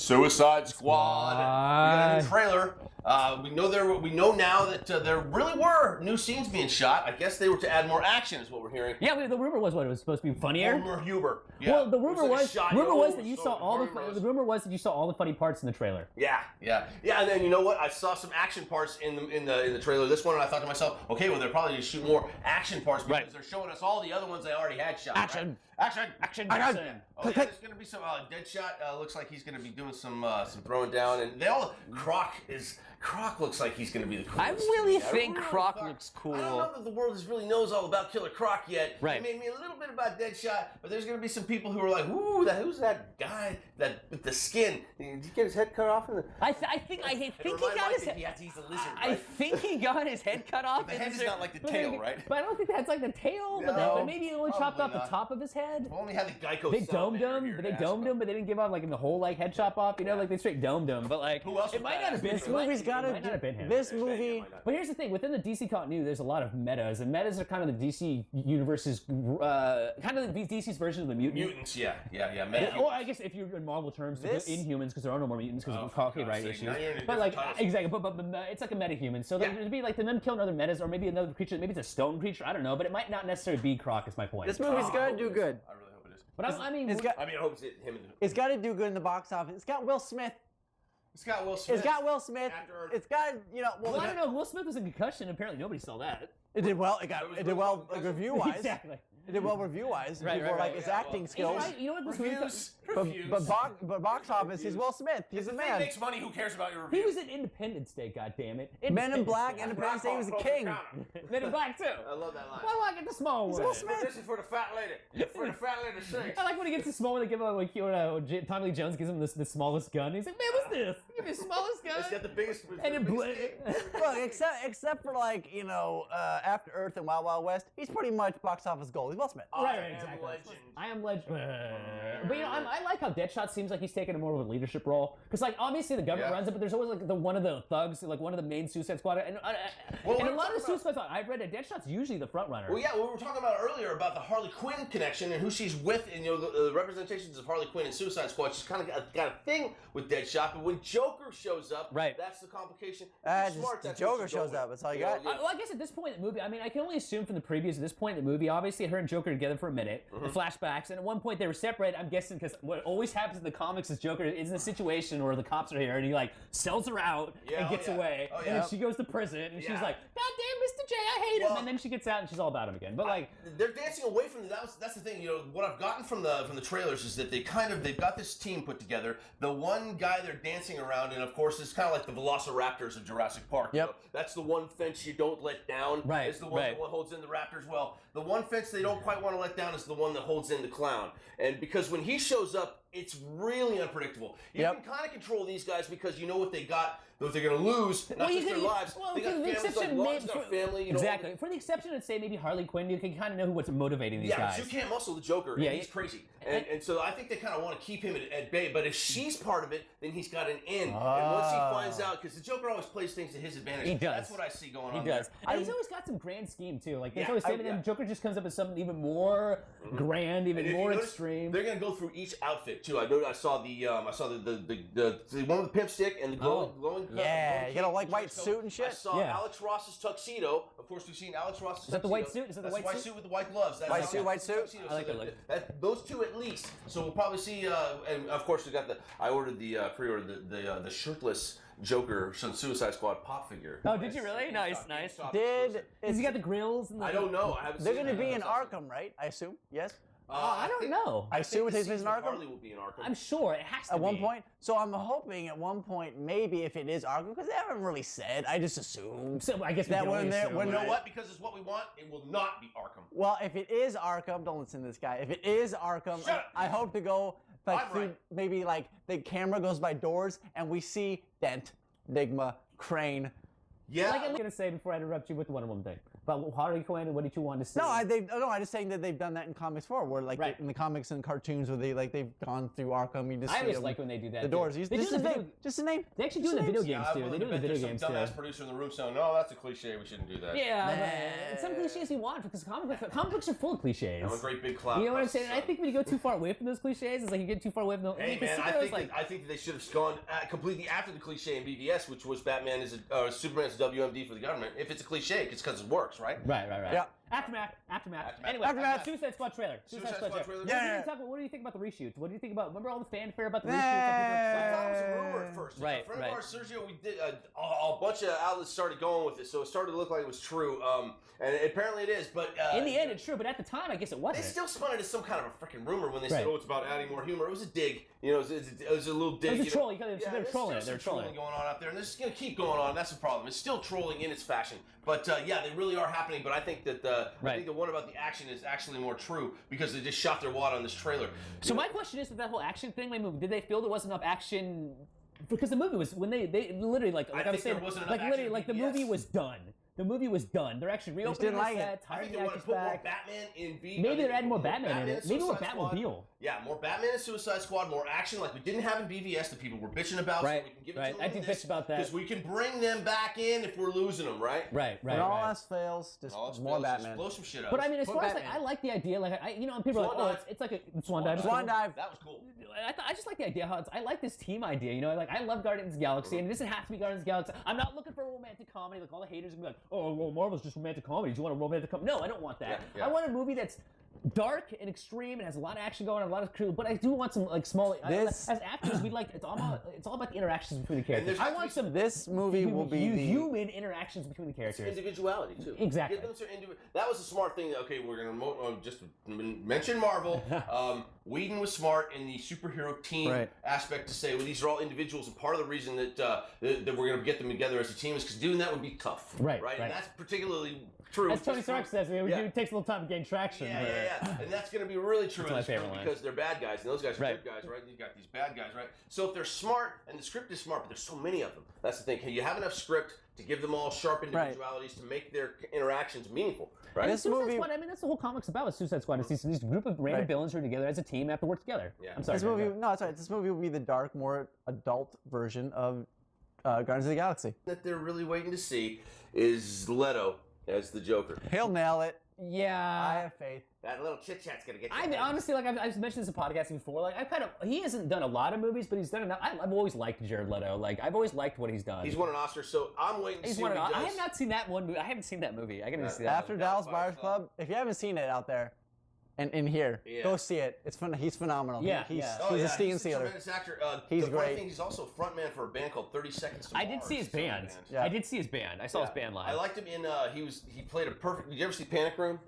Suicide Squad. We got a new trailer. We know now that there really were new scenes being shot. I guess they were to add more action, is what we're hearing. Yeah, the rumor was what it was supposed to be funnier. Homer Huber. Yeah. Well, the rumor was that you saw all the funny parts in the trailer. Yeah. And then you know what? I saw some action parts in the trailer. This one, and I thought to myself, okay, well they're probably going to shoot more action parts because they're showing us all the other ones they already had shot. Action. Right? Action. Oh, yeah, there's going to be some Deadshot. Looks like he's going to be doing some throwing down, and Croc looks like he's going to be the coolest. I really think Croc looks cool. I don't know that the world really knows all about Killer Croc yet. Right. It made me a little bit about Deadshot, but there's going to be some people who are like, ooh, who's that guy with the skin? Did he get his head cut off? I think he got his head. He's a lizard. I think he got his head cut off. The head is not like the tail, right? But I don't think that's like the tail. No, but maybe he only chopped off the top of his head. If only had the Geico. They domed him, but they didn't give off like the whole like head chop off. You know, like they straight domed him. But like, who else? It might not have been. This movie's got to. This movie. But here's the thing: within the DC continuity, there's a lot of metas, and metas are kind of the DC universe's, kind of the DC's version of the mutants. Yeah. Or I guess if you're in Marvel terms, the Inhumans, because there are no more mutants because of copyright issues. But like, exactly. But it's like a metahuman. So there'd be like them killing other metas, or maybe another creature. Maybe it's a stone creature. I don't know. But it might not necessarily be Croc. Is my point. This movie's got to do good. I really hope it is. But I mean, I hope it's him. It's got to do good in the box office. It's got Will Smith. It's got Will Smith. It's got, well, I don't know. Will Smith was in Concussion. Apparently, nobody saw that. It did well. It did well review-wise. Exactly. It did well review-wise. People were like, his acting skills. You know what this Reviews. But box office, he's Will Smith. He's a man. If he makes money, who cares about your review? He was in Independence Day, goddammit. Men in Black, Independence Day, he was a king. Men in Black, too. I love that line. Why do I get the small one? Will Smith. This is for the fat lady. For the fat lady six. I like when he gets the small one, they give him like, Tommy Lee Jones gives him the smallest gun. He's like, man, what's this? Give me the smallest gun. It's got the biggest. And it Look, except for like, After Earth and Wild Wild West, he's pretty much box office gold. He's Will Smith. Right, exactly. I am legend. But I like how Deadshot seems like he's taking more of a leadership role. Because like obviously the government runs it, but there's always like one of the thugs, like one of the main Suicide Squad. And a lot of the Suicide Squad I've read that Deadshot's usually the front runner. Well, yeah, we were talking about earlier about the Harley Quinn connection and who she's with, and the representations of Harley Quinn and Suicide Squad. She's kind of got a thing with Deadshot, but when Joker shows up, that's the complication. The Joker shows up. That's all you got. Well, I guess at this point in the movie, I mean, I can only assume from the previews at this point in the movie, obviously her and Joker are together for a minute, the flashbacks, and at one point they were separated. I'm guessing because what always happens in the comics is Joker is in a situation where the cops are here and he like sells her out and gets away, and then she goes to prison and she's like, God damn, Mr. J, I hate him, and then she gets out and she's all about him again. But like, they're dancing away from that's the thing. What I've gotten from the trailers is that they've got this team put together. The one guy they're dancing around, and of course it's kind of like the Velociraptors of Jurassic Park. Yep. That's the one fence you don't let down. Right. It's the one that holds in the raptors. Well, the one fence they don't quite want to let down is the one that holds in the clown. And because when he shows up, it's really unpredictable. You can kind of control these guys because you know what they got, what they're going to lose, not just their lives. They got families like Lux, got family. Exactly. For the exception of, say, maybe Harley Quinn, you can kind of know what's motivating these guys. Yeah, but you can't muscle the Joker. Yeah, he's crazy. And so I think they kind of want to keep him at bay. But if she's part of it, then he's got an in. And once he finds out, because the Joker always plays things to his advantage. He does. That's what I see going on. He does. And he's always got some grand scheme, too. Like, there's always then Joker just comes up with something even more grand, even more extreme. They're going to go through each outfit, too. I saw the one with the pimp stick and the glowing yeah, you got a white suit and shit. I saw Alex Ross's tuxedo. Of course, we've seen Alex Ross's tuxedo. Is that the white suit? Is that the white suit with the white gloves? That's white suit. I like that. Those two at least. So we'll probably see. And of course, we got I ordered pre-ordered the shirtless Joker Suicide Squad pop figure. Oh, did you really? Nice. Has he got the grills? And I don't know. They're going to be in Arkham, right? I assume. Yes. I don't know. I assume it takes place in Arkham. Harley will be in Arkham. I'm sure it has to at one point. So I'm hoping at one point maybe if it is Arkham, because they haven't really said. I just assume. So I guess that when you know what? Because it's what we want. It will not be Arkham. Well, if it is Arkham, don't listen to this guy. If it is Arkham, I hope to go like through maybe like the camera goes by doors and we see Dent, Enigma, Crane. Yeah. Like I'm gonna say before I interrupt you with the Wonder Woman thing. About Harley Quinn, what did you want to say? No, I just saying that they've done that in comics before, where like Right. in the comics and cartoons where they've gone through Arkham. You just I see always them, like when they do that. the too. doors. They Just do his the name. video, Just the name. they actually do it in the video games too. They do it in the video games some too. dumbass producer in the room saying, "No, that's a cliche. We shouldn't do that." Yeah, but some cliches you want because comic books are full of cliches. I'm a great big cloud. You know what I'm saying? And I think when you go too far away from those cliches, it's like you get too far away from them. Hey man, I think that they should have gone completely after the cliche in BVS, which was Batman is Superman's WMD for the government. If it's a cliche, it's because it works, right? Right. Yeah. Aftermath. Anyway, Aftermath. Suicide Squad trailer. Suicide Squad trailer. Yeah. What do you think about the reshoots? What do you think about? Remember all the fanfare about the Nah. reshoots? I thought it was a rumor at first. Right, A friend right. of ours, Sergio, we did a bunch of outlets started going with it, so it started to look like it was true. And apparently it is, but In the end, it's true, but at the time, I guess it they wasn't. still spun it as some kind of a freaking rumor when they said, Right. "Oh, it's about adding more humor." It was a dig, you know. It was a little dig. It was a you troll. know? They were there's trolling it. still They were some trolling it. going on out there, and this is going to keep going on. That's the problem. It's still trolling in its fashion, but yeah, they really are happening. But I think that I think the one about the action is actually more true because they just shot their wad on this trailer. So my question is, with that whole action thing, did they feel there wasn't enough action? Because the movie was when they literally like I was saying, like literally like the movie was done. The movie was done. They're actually reopening the set, I hiring think the they want to actors put more back. Batman in B. Maybe they're adding more Batman in it. Maybe more Suicide Squad. Batmobile. Yeah, more Batman and Suicide Squad, more action like we didn't have in BVS that people were bitching about. Right, So we can give it right. to them I did bitch about that. because we can bring them back in if we're losing them, right? Right. When all else fails, just All else more fails, just Batman. blow some shit up. But I mean, as Put far as Batman. I like the idea, like and people are like, Swan oh, dive. it's like a Swan dive. Swan dive. That was cool. I just like the idea how I like this team idea. You know, like I love Guardians of the Galaxy, and it doesn't have to be Guardians of the Galaxy. I'm not looking for a romantic comedy. Like all the haters are gonna be like, oh, well, Marvel's just romantic comedies. You want a romantic comedy? No, I don't want that. Yeah, yeah. I want a movie that's dark and extreme and has a lot of action going on, a lot of crew. But I do want some like small. This- as actors, we like it's all about the interactions between the characters. there's I got to want be some This movie will be the human interactions between the characters. Individuality too. Exactly. Give them some that was a smart thing. Okay, we're gonna just mention Marvel. Whedon was smart in the superhero team Right. aspect to say, well, these are all individuals, and part of the reason that that we're gonna get them together as a team is because doing that would be tough. Right, Right. right. And that's particularly true. As Tony Stark says, Yeah. it takes a little time to gain traction. Yeah, but- yeah. And that's going to be really true in my this film favorite line. because they're bad guys, and those guys are Right. good guys, right? You got these bad guys, right? So if they're smart, and the script is smart, but there's so many of them. That's the thing. Can you have enough script to give them all sharp individualities to make their interactions meaningful, right? This Suicide movie- Squad, I mean, that's the whole comic's about. Is Suicide Squad. It's these group of random Right. villains who are together as a team, have to work together. Yeah. I'm sorry. This movie, no, it's right. This movie will be the dark, more adult version of Guardians of the Galaxy. That they're really waiting to see is Leto as the Joker. He'll nail it. I Yeah. have faith. That little chit chat's gonna get you. I mean, honestly, like I've mentioned this in podcasting before. Like he hasn't done a lot of movies, but he's done enough. I've always liked Jared Leto. Like I've always liked what he's done. He's won an Oscar, so I'm waiting to He's see won what an. he I does. have not seen that one movie. I haven't seen that movie. I gotta see that. After Dallas Buyers Club, if you haven't seen it out there, and in here, Yeah. go see it. It's fun. He's phenomenal. Yeah, he's yeah. Oh, he's yeah, a steam he's a sealer. tremendous actor. He's the funny great. thing, he's also a frontman for a band called 30 Seconds to I Mars. did see his It's a band. Yeah. I did see his band. I saw his Yeah. band live. I liked him in. He played a perfect. Did you ever see Panic Room?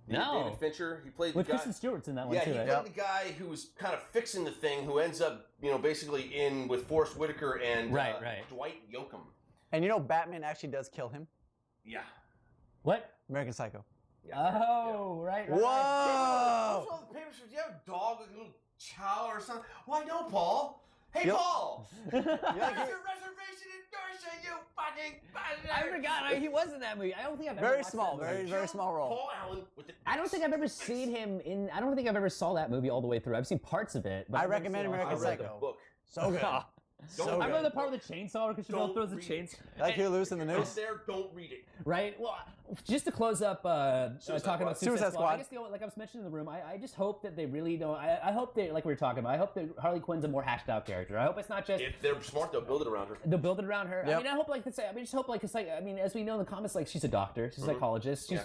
No. David Fincher. He played With the guy. Kristen Stewart's in that one Yeah, too. he right? played the guy who was kind of fixing the thing, who ends up, basically in with Forrest Whitaker and Right. Dwight Yoakam. And you know, Batman actually does kill him. Yeah. What? American Psycho. Oh, right. Whoa! Also, the papers, do you have a dog with a little chow or something? Why no, Paul? Hey, Yep. Paul! Where's like your reservation in Dorset, you fucking bastard? I forgot. He was in that movie. I don't think I've ever Very watched small, that movie. very small role. Paul Allen with the. I don't think I've ever seen him in. I don't think I've ever saw that movie all the way through. I've seen parts of it. But I I've never recommend seen all American of it. I read the Psycho. book. So good. Don't So I remember good. the part with the chainsaw because Chappelle Don't throws the read chains. Like you loose in the Out news. there, don't read it. Right. Well, just to close up, talking about Suicide Squad. I guess like I was mentioning in the room, I just hope that they really don't. I hope they, like we were talking about. I hope that Harley Quinn's a more hashed out character. I hope it's not just. If they're smart, they'll build it around her. They'll build it around her. Yep. I mean, I hope like it's. I mean, just hope like it's like. I mean, as we know in the comics, like she's a doctor, she's a psychologist, she's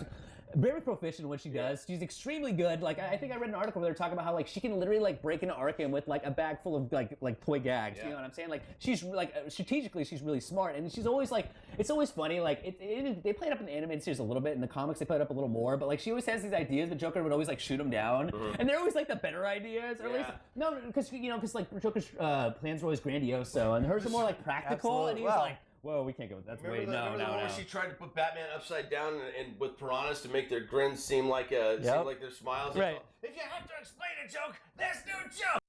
very proficient in what she does. She's extremely good. Like I think I read an article where they're talking about how like she can literally like break into Arkham with like a bag full of like toy gags. You know what I'm saying? Like she's like strategically she's really smart, and she's always like it's always funny. Like they played up in the animated series a little bit. In the comics, they played up a little more. But like she always has these ideas, but Joker would always like shoot them down, and they're always like the better ideas. Or at least no, because like Joker's plans are always grandiose, and hers are more like practical. And he's Well, like. Whoa, we can't go with that. Wait, no. Where she tried to put Batman upside down and with piranhas to make their grins seem like seem like their smiles. Right. If you have to explain a joke, there's no joke.